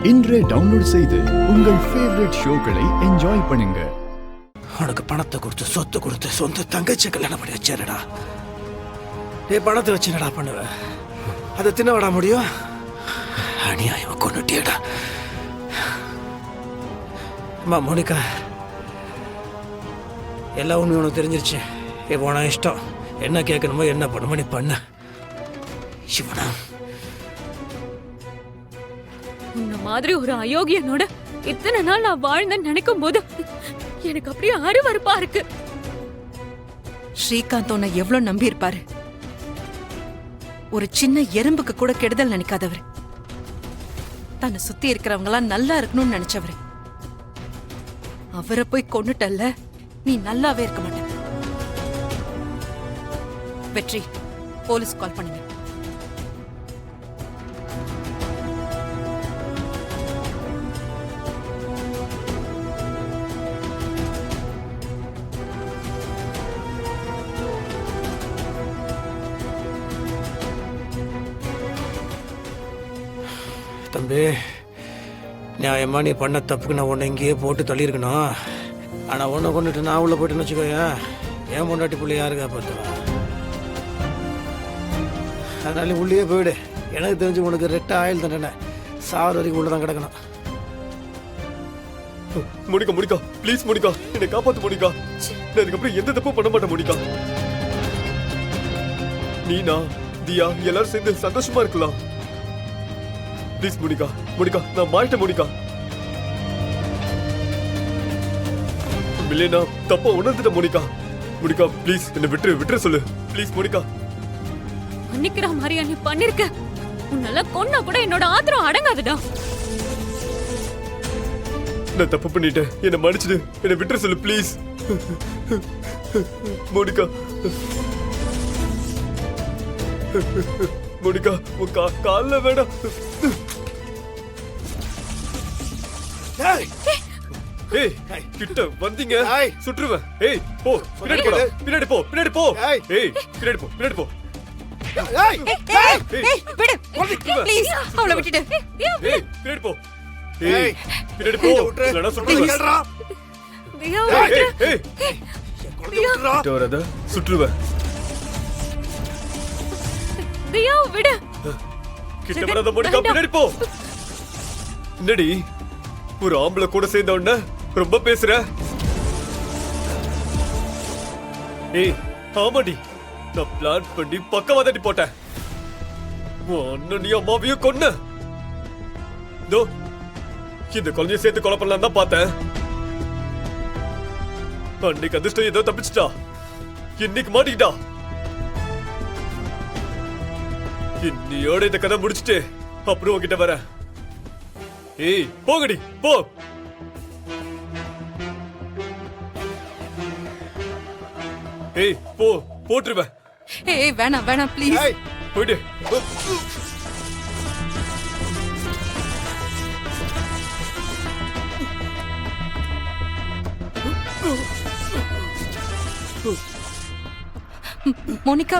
இன்றே டவுன்லோட் செய்து உங்கள் ஃபேவரட் ஷோக்களை என்ஜாய் பண்ணுங்க. உனக்கு பணத்தை கொடுத்து சொத்து கொடுத்து சொந்த தங்கச்சி கல்யாணம் பண்ணி வச்சாருடா. நீ பணத்தை வச்சு என்னடா பண்ணுவ? அதை தின்ன விட முடியும்? அநியாயமா கொண்டுட்டியடா. அம்மா மோனிகா, எல்லா உண்மையும் உனக்கு தெரிஞ்சிருச்சு. இப்போ உன இஷ்டம், என்ன கேட்கணுமோ என்ன பண்ணுமோ நீ பண்ண. சிவனா, உன்ன மாதிரி ஒரு அயோக்கியனோட இத்தனை நாள் நான் வாழ்ந்தேன்னு நினைக்கும் போது எனக்கு அப்படியே அருவருப்பா இருக்கு. ஸ்ரீகாந்த் உன்னை எவ்வளவு நம்பி இருப்பாரு. ஒரு சின்ன எறும்புக்கு கூட கெடுதல் நினைக்காதவர். தன்னை சுத்தி இருக்கிறவங்க எல்லாம் நல்லா இருக்கணும்னு நினைச்சவர். அவரை போய் கொண்டுட்டல்ல, நீ நல்லாவே இருக்க மாட்ட. வெற்றி, போலீஸ் கால் பண்ணுங்க. தம்பி, நியாயமா நீ பண்ண தப்புக்கு நான் உன்னை இங்கேயே போட்டு தள்ளியிருக்கணும். ஆனால் உன்னை கொண்டுட்டு நான் உள்ள போயிட்டுன்னு வச்சுக்கோயா, ஏன் பொண்டாட்டி பிள்ளை யாருக்கா பார்த்துவா? அதனால உள்ளே போயிடு. எனக்கு தெரிஞ்சு உனக்கு ரெட்ட ஆயில் தண்டனை, சாவர வரைக்கும் உள்ளதான் கிடக்கணும். மோனிகா, மோனிகா ப்ளீஸ் மோனிகா, என்னை காப்பாத்து மோனிகா. நான் அதுக்கப்புறம் எந்த தப்பும் பண்ண மாட்டேன் மோனிகா. நீனா தியா எல்லாரும் சேர்ந்து சந்தோஷமா இருக்கலாம். ப்ளீஸ் மோனிகா, மோனிகா நான் மாறிட்டேன் மோனிகா. இல்லைனா தப்பா உணர்ந்துட்டேன் மோனிகா. மோனிகா ப்ளீஸ் என்ன விட்டுரு சொல்லு ப்ளீஸ் மோனிகா. மன்னிக்கிற மாதிரியா நீ பண்ணிருக்க? உன்னால கொன்னா கூட என்னோட ஆத்திரம் அடங்காதுடா. நான் தப்பு பண்ணிட்டேன், என்ன மன்னிச்சிடு, என்ன விட்டுரு சொல்லு ப்ளீஸ் மோனிகா. மோனிகா உன் கால்ல வேணாம். ஏய் கிட்ட வந்தீங்க சுற்றுவேன். ஏய் போ, பின்னாடி போடா, பின்னாடி போ, பின்னாடி போ. ஏய் பின்னாடி போ, பின்னாடி போ. விடு ப்ளீஸ், அவளை விட்டுடு. ஏய் பின்னாடி போ, ஏய் பின்னாடி போ, இல்லனா சுற்றுவேன். தியா, ஏய் கிட்ட வராத, சுற்றுவேன். தியா விடு. கிட்ட வராத மோனிகா, பின்னாடி போ. என்னடி ஒரு ஆம்பளை கூட சேர்ந்த உடனே ரொம்ப பேசுற? ஏய் ஆமாடி, நான் பிளான் பண்ணி பக்கவா தட்டி போட்டேன். அண்ணனையும் அம்மாவையும் கொன்ன. இதோ இந்த குழந்தைய சேர்த்து கொலை பண்ணலாம் தான் பார்த்தேன். அன்னைக்கு அதிர்ஷ்டம் ஏதோ தப்பிச்சிட்டா, இன்னைக்கு மாட்டிக்கிட்டா. இன்னையோட இந்த கதை முடிச்சுட்டு அப்புறம் உங்ககிட்ட வர. ஏய் போகடி போ. ஏய் போ, போட்டுருவேன். ஏய் வேணாம் வேணாம் ப்ளீஸ். போயிடு. மோனிகா